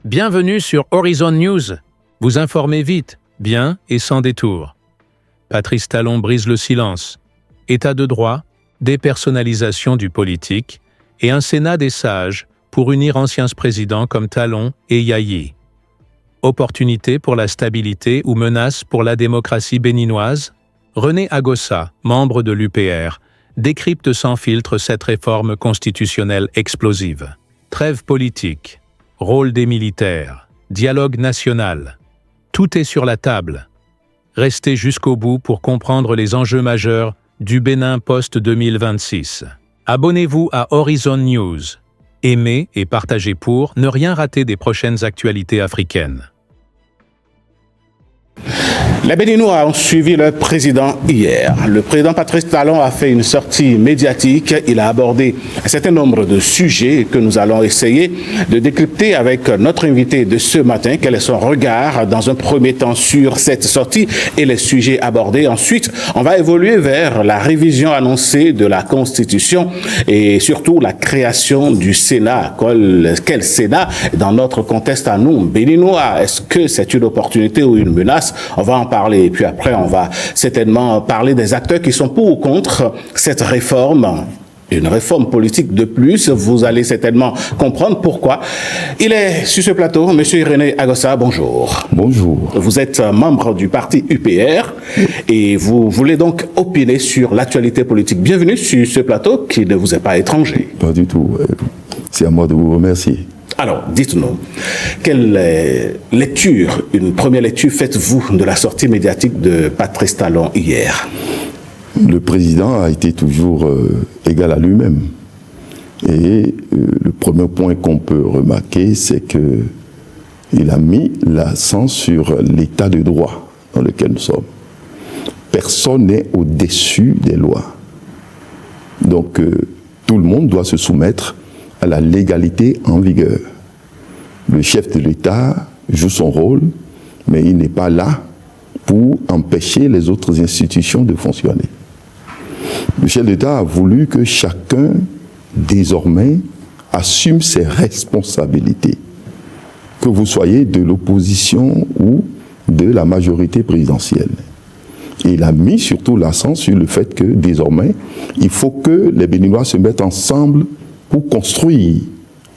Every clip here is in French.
Bienvenue sur Horizon News. Vous informez vite, bien et sans détour. Patrice Talon brise le silence. État de droit, dépersonnalisation du politique et un Sénat des sages pour unir anciens présidents comme Talon et Yayi. Opportunité pour la stabilité ou menace pour la démocratie béninoise? René Agossa, membre de l'UPR, décrypte sans filtre cette réforme constitutionnelle explosive. Trêve politique, rôle des militaires, dialogue national. Tout est sur la table. Restez jusqu'au bout pour comprendre les enjeux majeurs du Bénin post-2026. Abonnez-vous à Horizon News. Aimez et partagez pour ne rien rater des prochaines actualités africaines. Les Béninois ont suivi le président hier. Le président Patrice Talon a fait une sortie médiatique. Il a abordé un certain nombre de sujets que nous allons essayer de décrypter avec notre invité de ce matin. Quel est son regard dans un premier temps sur cette sortie et les sujets abordés. Ensuite, on va évoluer vers la révision annoncée de la Constitution et surtout la création du Sénat. Quel Sénat dans notre contexte à nous, Béninois? Est-ce que c'est une opportunité ou une menace? On va en parler. Et puis après, on va certainement parler des acteurs qui sont pour ou contre cette réforme. Une réforme politique de plus. Vous allez certainement comprendre pourquoi. Il est sur ce plateau, M. René Agossa, bonjour. Bonjour. Vous êtes membre du parti UPR et vous voulez donc opiner sur l'actualité politique. Bienvenue sur ce plateau qui ne vous est pas étranger. Pas du tout. C'est à moi de vous remercier. Alors, dites-nous, quelle lecture, une première lecture faites-vous de la sortie médiatique de Patrice Talon hier? Le président a été toujours égal à lui-même. Et le premier point qu'on peut remarquer, c'est qu'il a mis l'accent sur l'état de droit dans lequel nous sommes. Personne n'est au-dessus des lois. Donc, tout le monde doit se soumettre à la légalité en vigueur. Le chef de l'État joue son rôle, mais il n'est pas là pour empêcher les autres institutions de fonctionner. Le chef de l'État a voulu que chacun, désormais, assume ses responsabilités, que vous soyez de l'opposition ou de la majorité présidentielle. Et il a mis surtout l'accent sur le fait que, désormais, il faut que les Béninois se mettent ensemble pour construire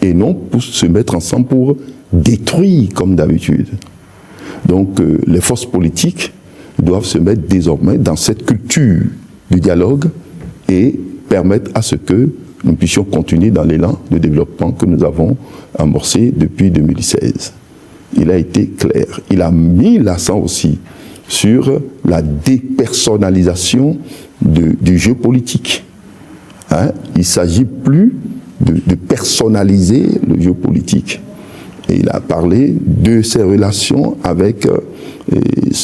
et non pour se mettre ensemble pour détruire comme d'habitude. Donc les forces politiques doivent se mettre désormais dans cette culture du dialogue et permettre à ce que nous puissions continuer dans l'élan de développement que nous avons amorcé depuis 2016. Il a été clair. Il a mis l'accent aussi sur la dépersonnalisation du jeu politique. Il ne s'agit plus de personnaliser le jeu politique. Et il a parlé de ses relations avec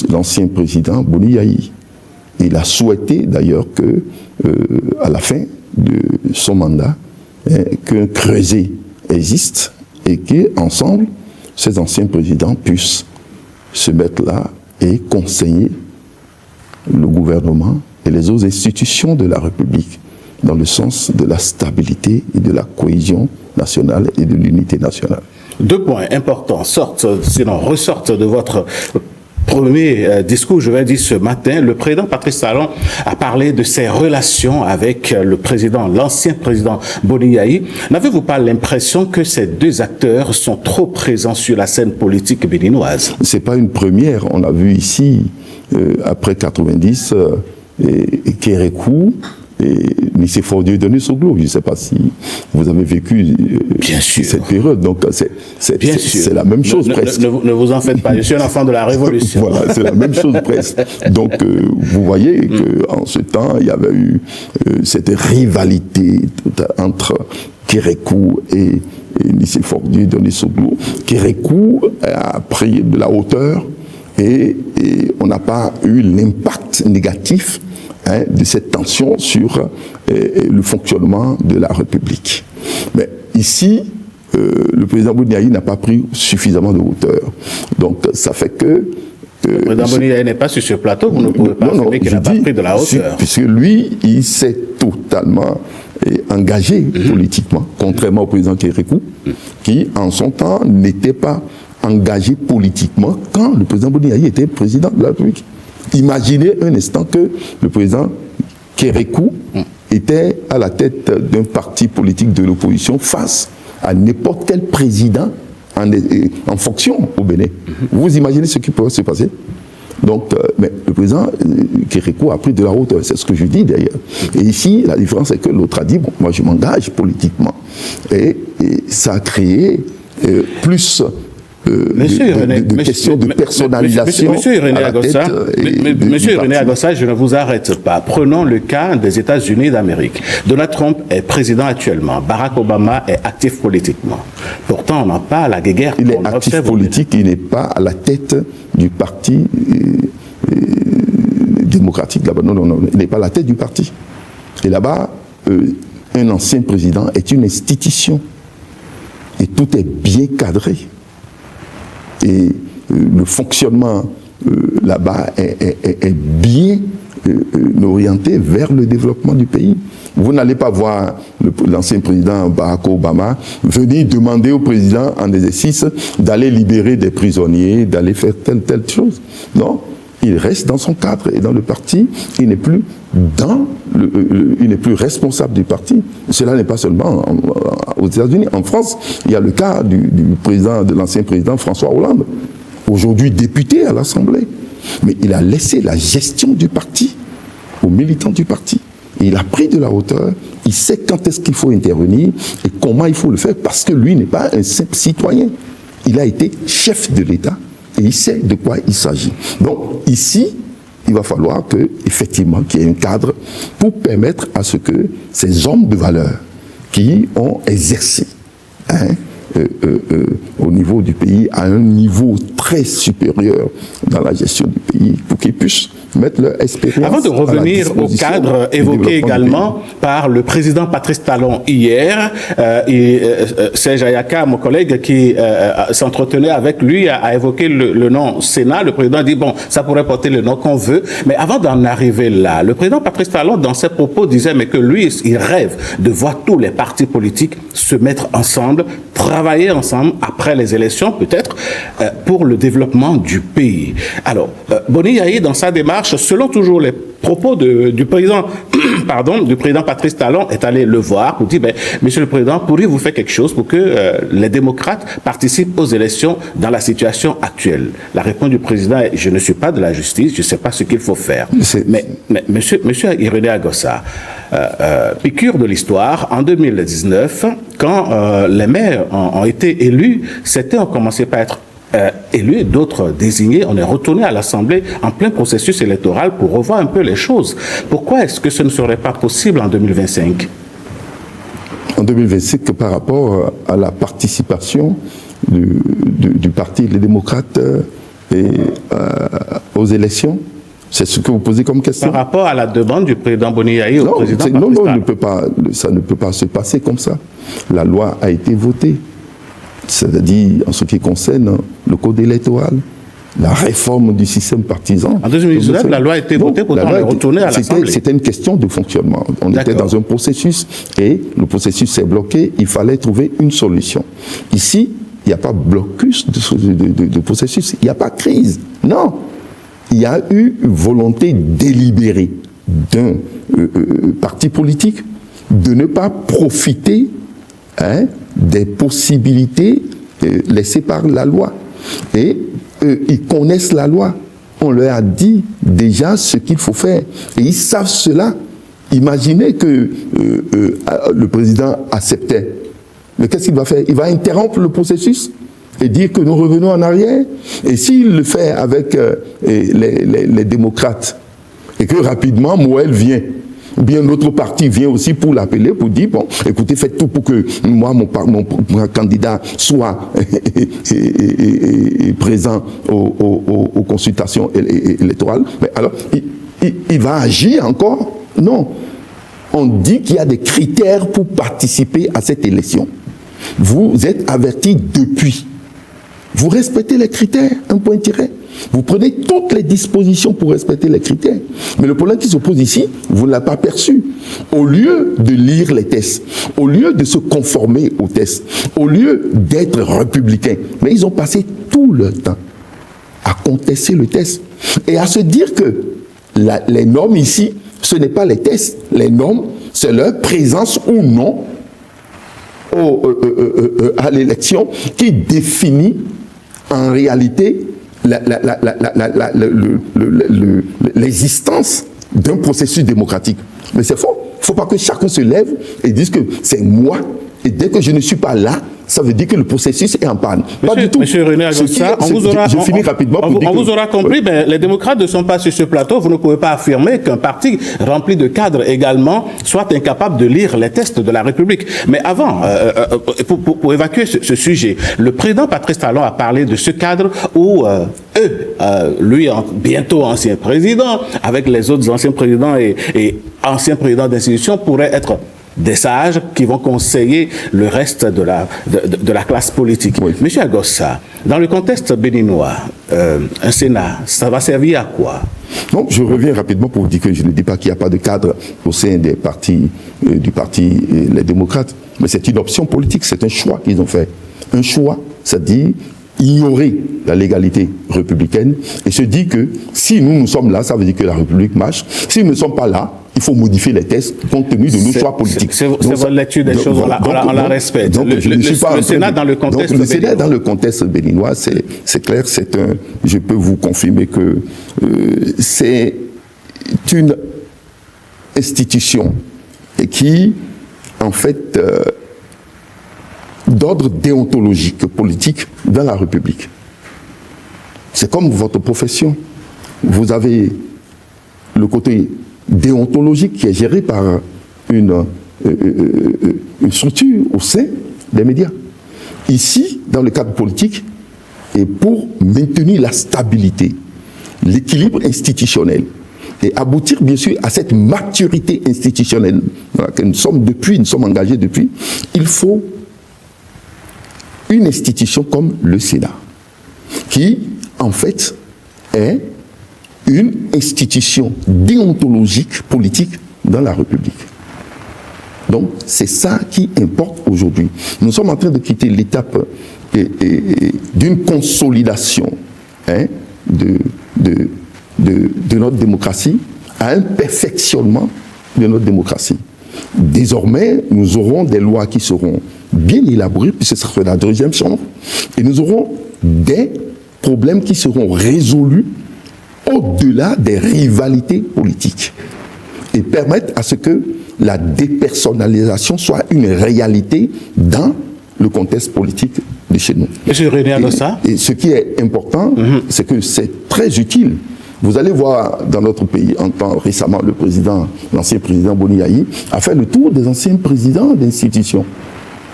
l'ancien président Boni Yayi. Il a souhaité d'ailleurs que, à la fin de son mandat, qu'un creuset existe et qu'ensemble, ces anciens présidents puissent se mettre là et conseiller le gouvernement et les autres institutions de la République dans le sens de la stabilité et de la cohésion nationale et de l'unité nationale. Deux points importants ressortent de votre premier discours, je vais dire ce matin. Le président Patrice Talon a parlé de ses relations avec l'ancien président Boni Yayi. N'avez-vous pas l'impression que ces deux acteurs sont trop présents sur la scène politique béninoise? C'est pas une première. On a vu ici, après 90, Kérékou, et Nicéphore Dieudonné Soglo. Je ne sais pas si vous avez vécu cette période. Donc c'est la même chose presque. Ne vous en faites pas, je suis un enfant de la Révolution. Voilà, c'est la même chose presque. Donc vous voyez qu'en ce temps, il y avait eu cette rivalité entre Kérékou et Nicéphore Dieudonné Soglo. Kérékou a pris de la hauteur et on n'a pas eu l'impact négatif de cette tension sur le fonctionnement de la République. Mais ici, le président Boni Yayi n'a pas pris suffisamment de hauteur. Donc ça fait que... le président Boni Yayi n'est pas sur ce plateau, vous ne pouvez pas affirmer qu'il n'a pas pris de la hauteur. Puisque lui, il s'est totalement engagé politiquement, contrairement au président Kérékou, qui en son temps n'était pas engagé politiquement quand le président Boni Yayi était président de la République. Imaginez un instant que le président Kérékou était à la tête d'un parti politique de l'opposition face à n'importe quel président en fonction au Bénin. Vous imaginez ce qui pourrait se passer? Donc, mais le président Kérékou a pris de la hauteur, c'est ce que je dis d'ailleurs. Et ici, la différence c'est que l'autre a dit, bon, moi je m'engage politiquement. Et ça a créé plus de questions de personnalisation. Monsieur Irénée Agossa, je ne vous arrête pas. Prenons le cas des États-Unis d'Amérique. Donald Trump est président actuellement. Barack Obama est actif politiquement. Pourtant, on n'a pas la guéguerre. Il est actif politique, il n'est pas à la tête du parti démocratique là-bas. Non, il n'est pas à la tête du parti. Et là-bas, un ancien président est une institution. Et tout est bien cadré. Et le fonctionnement là-bas est bien orienté vers le développement du pays. Vous n'allez pas voir l'ancien président Barack Obama venir demander au président en exercice d'aller libérer des prisonniers, d'aller faire telle chose. Non, il reste dans son cadre et dans le parti. Il n'est plus il n'est plus responsable du parti. Cela n'est pas seulement aux États-Unis. En France, il y a le cas de l'ancien président François Hollande, aujourd'hui député à l'Assemblée. Mais il a laissé la gestion du parti aux militants du parti. Et il a pris de la hauteur, il sait quand est-ce qu'il faut intervenir et comment il faut le faire, parce que lui n'est pas un simple citoyen. Il a été chef de l'État et il sait de quoi il s'agit. Donc ici, il va falloir effectivement qu'il y ait un cadre pour permettre à ce que ces hommes de valeur qui ont exercé au niveau du pays à un niveau très supérieur dans la gestion du pays, pour qu'ils puissent mettre leur expérience. Avant de revenir au cadre évoqué également par le président Patrice Talon hier, Serge Ayaka, mon collègue qui s'entretenait avec lui, a évoqué le nom Sénat. Le président dit, bon, ça pourrait porter le nom qu'on veut. Mais avant d'en arriver là, le président Patrice Talon, dans ses propos, disait mais que lui, il rêve de voir tous les partis politiques se mettre ensemble, travailler ensemble après les élections, peut-être, pour le développement du pays. Alors, Boni Yayi, dans sa démarche, selon toujours les propos du président, du président Patrice Talon, est allé le voir pour dire, monsieur le président, pourriez-vous faire quelque chose pour que les démocrates participent aux élections dans la situation actuelle? La réponse du président est, je ne suis pas de la justice, je ne sais pas ce qu'il faut faire. Mais monsieur Irénée Agossa, piqûre de l'histoire, en 2019, quand les maires ont été élus, certains ont commencé par être élus, d'autres désignés, on est retourné à l'Assemblée en plein processus électoral pour revoir un peu les choses. Pourquoi est-ce que ce ne serait pas possible en 2025? En 2025, par rapport à la participation du parti Les Démocrates aux élections, c'est ce que vous posez comme question? Par rapport à la demande du président Boni Yayi au président Patrice Talon. Non, ça ne peut pas se passer comme ça. La loi a été votée. C'est-à-dire, en ce qui concerne le code électoral, la réforme du système partisan. En 2019, la loi a été votée, pourtant on est retourné à l'Assemblée. C'était une question de fonctionnement. On était dans un processus et le processus s'est bloqué, il fallait trouver une solution. Ici, il n'y a pas blocus de processus, il n'y a pas crise. Non, il y a eu une volonté délibérée d'un parti politique de ne pas profiter des possibilités laissées par la loi. Et ils connaissent la loi. On leur a dit déjà ce qu'il faut faire. Et ils savent cela. Imaginez que le président acceptait. Mais qu'est-ce qu'il va faire? Il va interrompre le processus et dire que nous revenons en arrière. Et s'il le fait avec les démocrates, et que rapidement Moël vient, ou bien l'autre parti vient aussi pour l'appeler, pour dire, bon, écoutez, faites tout pour que moi, mon candidat soit présent aux consultations électorales. Mais alors, il va agir encore? Non. On dit qu'il y a des critères pour participer à cette élection. Vous êtes avertis depuis. Vous respectez les critères, un point tiré. Vous prenez toutes les dispositions pour respecter les critères. Mais le problème qui se pose ici, vous ne l'avez pas perçu. Au lieu de lire les tests, au lieu de se conformer aux tests, au lieu d'être républicains, mais ils ont passé tout leur temps à contester le test et à se dire que les normes ici, ce n'est pas les tests. Les normes, c'est leur présence ou non à l'élection qui définit en réalité l'existence d'un processus démocratique. Mais c'est faux. Il ne faut pas que chacun se lève et dise que c'est moi. Et dès que je ne suis pas là, ça veut dire que le processus est en panne. Pas du tout. Monsieur René Agossa, on vous aura compris, mais les démocrates ne sont pas sur ce plateau. Vous ne pouvez pas affirmer qu'un parti rempli de cadres également soit incapable de lire les tests de la République. Mais avant, pour évacuer ce sujet, le président Patrice Talon a parlé de ce cadre où lui, bientôt ancien président, avec les autres anciens présidents et anciens présidents d'institutions, pourraient être des sages qui vont conseiller le reste de la classe politique. Oui. Monsieur Agossa, dans le contexte béninois, un Sénat, ça va servir à quoi? Non, je reviens rapidement pour vous dire que je ne dis pas qu'il n'y a pas de cadre au sein des partis, du parti Les Démocrates, mais c'est une option politique, c'est un choix qu'ils ont fait. Un choix, c'est-à-dire ignorer la légalité républicaine et se dire que si nous sommes là, ça veut dire que la République marche. Si nous ne sommes pas là, il faut modifier les tests compte tenu de nos choix politiques. C'est votre lecture des choses, on la respecte. Le Sénat dans le contexte béninois. Le Sénat dans le contexte béninois, c'est clair, je peux vous confirmer que c'est une institution qui, en fait, d'ordre déontologique, politique dans la République. C'est comme votre profession. Vous avez le côté déontologique qui est géré par une structure au sein des médias. Ici, dans le cadre politique, et pour maintenir la stabilité, l'équilibre institutionnel, et aboutir bien sûr à cette maturité institutionnelle que nous sommes engagés depuis, il faut une institution comme le Sénat, qui en fait est une institution déontologique, politique dans la République. Donc, c'est ça qui importe aujourd'hui. Nous sommes en train de quitter l'étape d'une consolidation de notre démocratie à un perfectionnement de notre démocratie. Désormais, nous aurons des lois qui seront bien élaborées, puisque ce sera la deuxième chambre, et nous aurons des problèmes qui seront résolus au-delà des rivalités politiques et permettre à ce que la dépersonnalisation soit une réalité dans le contexte politique de chez nous. Monsieur René Agossa. Et ce qui est important, c'est que c'est très utile. Vous allez voir dans notre pays, récemment, l'ancien président Boni Yayi a fait le tour des anciens présidents d'institutions.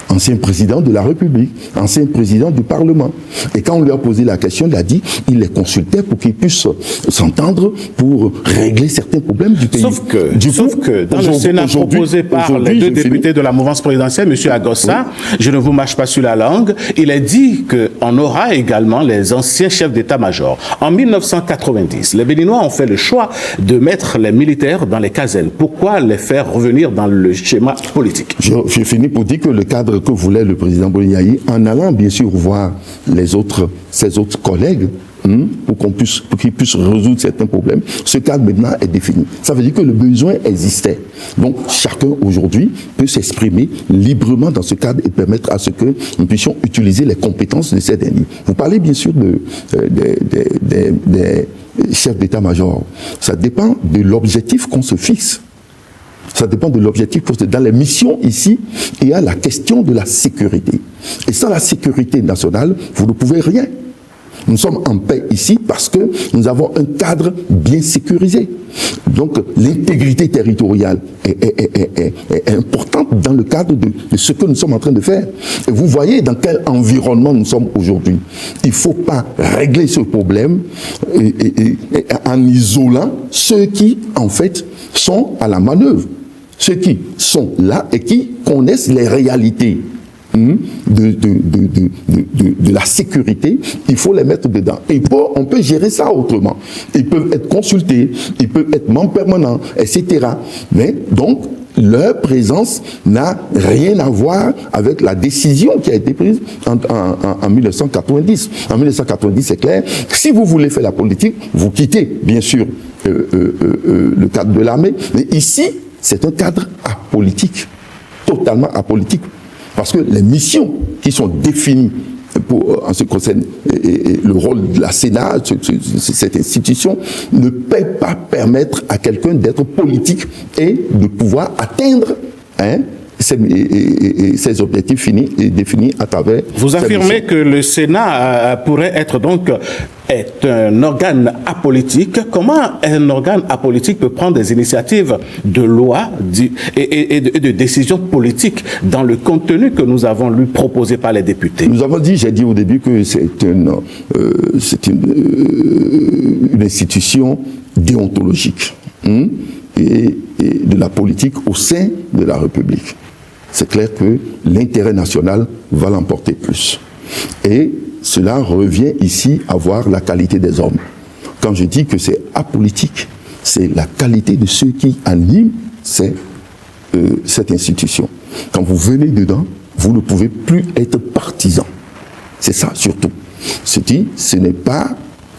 Ancien président de la République, ancien président du Parlement. Et quand on lui a posé la question, il a dit il les consultait pour qu'ils puissent s'entendre pour régler certains problèmes du pays. Sauf que dans le Sénat proposé par les deux députés de la mouvance présidentielle, M. Agossa, je ne vous mâche pas sur la langue, il est dit qu'on aura également les anciens chefs d'état-major. En 1990, les Béninois ont fait le choix de mettre les militaires dans les casernes. Pourquoi les faire revenir dans le schéma politique? Je finis pour dire que le cadre que voulait le président Boni Yayi, en allant bien sûr voir ses autres collègues, pour qu'ils puissent résoudre certains problèmes, ce cadre maintenant est défini. Ça veut dire que le besoin existait. Donc chacun aujourd'hui peut s'exprimer librement dans ce cadre et permettre à ce que nous puissions utiliser les compétences de ces derniers. Vous parlez bien sûr des chefs d'état-major. Ça dépend de l'objectif qu'on se fixe. Ça dépend de l'objectif. Dans les missions ici, il y a la question de la sécurité. Et sans la sécurité nationale, vous ne pouvez rien. Nous sommes en paix ici parce que nous avons un cadre bien sécurisé. Donc l'intégrité territoriale est importante dans le cadre de ce que nous sommes en train de faire. Et vous voyez dans quel environnement nous sommes aujourd'hui. Il ne faut pas régler ce problème en isolant ceux qui, en fait, sont à la manœuvre. Ceux qui sont là et qui connaissent les réalités de la sécurité, il faut les mettre dedans. Et on peut gérer ça autrement. Ils peuvent être consultés, ils peuvent être membres permanents, etc. Mais donc, leur présence n'a rien à voir avec la décision qui a été prise en 1990. En 1990, c'est clair, si vous voulez faire la politique, vous quittez, bien sûr, le cadre de l'armée, mais ici, c'est un cadre apolitique, totalement apolitique, parce que les missions qui sont définies en ce qui concerne le rôle de la Sénat, cette institution, ne peut pas permettre à quelqu'un d'être politique et de pouvoir atteindre ces objectifs définis à travers... Vous affirmez que le Sénat pourrait être donc un organe apolitique. Comment un organe apolitique peut prendre des initiatives de loi et de décisions politiques dans le contenu que nous avons lui proposé par les députés? Nous avons dit, j'ai dit au début que c'est une institution déontologique et de la politique au sein de la République. C'est clair que l'intérêt national va l'emporter plus. Et cela revient ici à voir la qualité des hommes. Quand je dis que c'est apolitique, c'est la qualité de ceux qui animent cette institution. Quand vous venez dedans, vous ne pouvez plus être partisan. C'est ça surtout. Ce n'est pas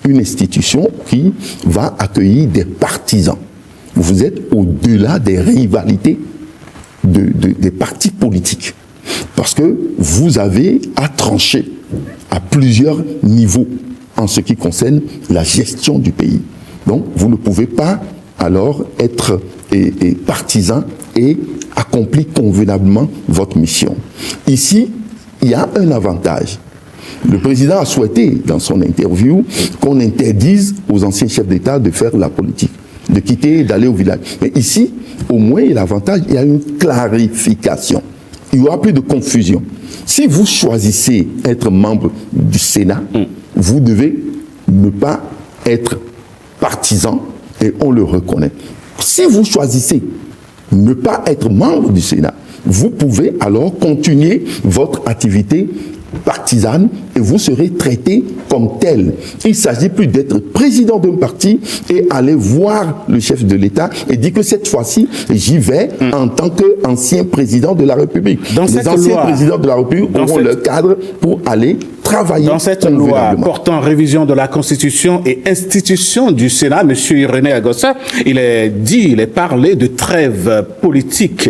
une institution qui va accueillir des partisans. Vous êtes au-delà des rivalités des partis politiques. Parce que vous avez à trancher à plusieurs niveaux en ce qui concerne la gestion du pays. Donc, vous ne pouvez pas alors être partisan et accomplir convenablement votre mission. Ici, il y a un avantage. Le président a souhaité, dans son interview, qu'on interdise aux anciens chefs d'État de faire la politique, de quitter, d'aller au village. Mais ici, au moins, l'avantage, il y a une clarification. Il n'y aura plus de confusion. Si vous choisissez être membre du Sénat, vous devez ne pas être partisan et on le reconnaît. Si vous choisissez ne pas être membre du Sénat, vous pouvez alors continuer votre activité partisane et vous serez traité comme tel. Il ne s'agit plus d'être président d'un parti et aller voir le chef de l'État et dire que cette fois-ci, j'y vais en tant qu'ancien président de la République. Les anciens présidents de la République auront leur cadre pour aller travailler. Dans cette loi portant révision de la Constitution et institution du Sénat, M. René Agossa, il est parlé de trêve politique.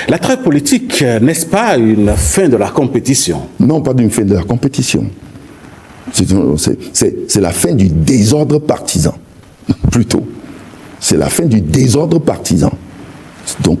La trêve politique, n'est-ce pas une fin de la compétition? Non, pas d'une fin de la compétition. C'est la fin du désordre partisan, plutôt. C'est la fin du désordre partisan. Donc,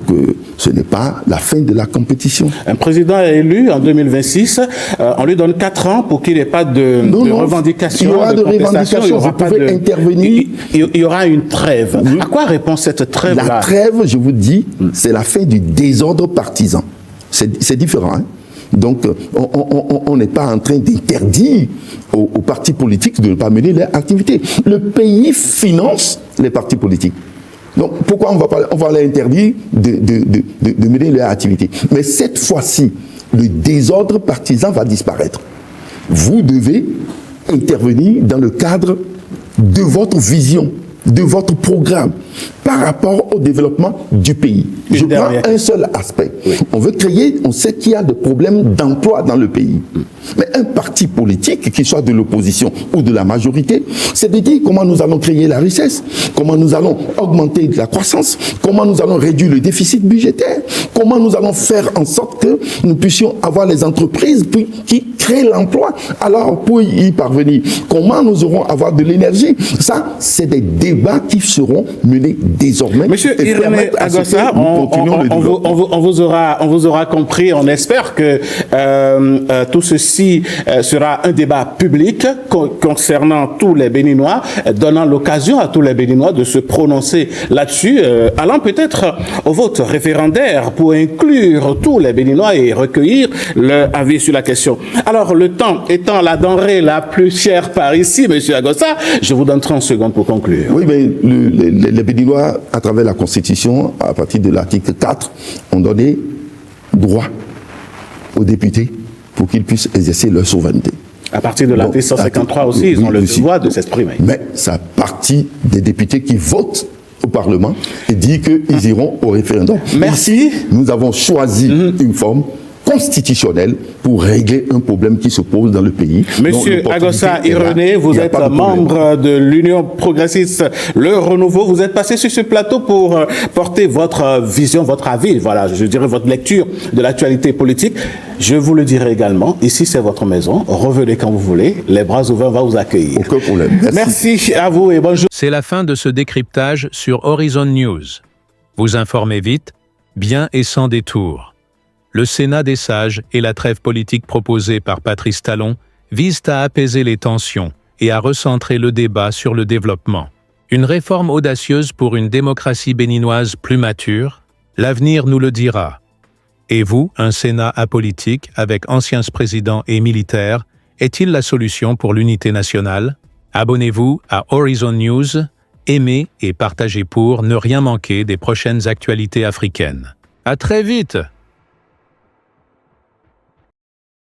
ce n'est pas la fin de la compétition. Un président est élu en 2026. On lui donne 4 ans pour qu'il n'ait pas de revendication. Il y aura de revendications. Vous pouvez intervenir. Il y aura une trêve. Oui. À quoi répond cette trêve-là? La trêve, je vous dis, c'est la fin du désordre partisan. C'est différent, hein? Donc, on n'est pas en train d'interdire aux partis politiques de ne pas mener leur activité. Le pays finance les partis politiques. Donc, pourquoi on va leur interdire de mener leur activité? Mais cette fois-ci, le désordre partisan va disparaître. Vous devez intervenir dans le cadre de votre vision, de votre programme, par rapport au développement du pays. Je prends un seul aspect. Oui. On sait qu'il y a des problèmes d'emploi dans le pays. Mais un parti politique, qu'il soit de l'opposition ou de la majorité, c'est de dire comment nous allons créer la richesse, comment nous allons augmenter la croissance, comment nous allons réduire le déficit budgétaire, comment nous allons faire en sorte que nous puissions avoir les entreprises qui créent l'emploi. Alors, pour y parvenir, comment nous aurons avoir de l'énergie? Ça, c'est des débats qui seront menés désormais. Monsieur Irénée Agossa, on vous aura compris. On espère que tout ceci sera un débat public concernant tous les Béninois, donnant l'occasion à tous les Béninois de se prononcer là-dessus, allant peut-être au vote référendaire pour inclure tous les Béninois et recueillir leur avis sur la question. Alors, le temps étant la denrée la plus chère par ici, monsieur Agossa, je vous donne 30 secondes pour conclure. Oui, mais les Béninois, à travers la Constitution, à partir de l'article 4, ont donné droit aux députés pour qu'ils puissent exercer leur souveraineté. À partir de l'article 153 aussi, ils ont le devoir de s'exprimer. Mais ça partie des députés qui votent au Parlement et disent qu'ils iront au référendum. Merci. Ici, nous avons choisi une forme constitutionnelle pour régler un problème qui se pose dans le pays. Monsieur Agossa Irené, vous êtes membre de l'Union progressiste Le Renouveau. Vous êtes passé sur ce plateau pour porter votre vision, votre avis, voilà, je dirais votre lecture de l'actualité politique. Je vous le dirai également, ici c'est votre maison, revenez quand vous voulez, les bras ouverts, on va vous accueillir. Aucun problème. Merci à vous et bonjour. C'est la fin de ce décryptage sur Horizon News. Vous informez vite, bien et sans détour. Le Sénat des sages et la trêve politique proposée par Patrice Talon visent à apaiser les tensions et à recentrer le débat sur le développement. Une réforme audacieuse pour une démocratie béninoise plus mature? L'avenir nous le dira. Et vous, un Sénat apolitique avec anciens présidents et militaires, est-il la solution pour l'unité nationale? Abonnez-vous à Horizon News, aimez et partagez pour ne rien manquer des prochaines actualités africaines. À très vite!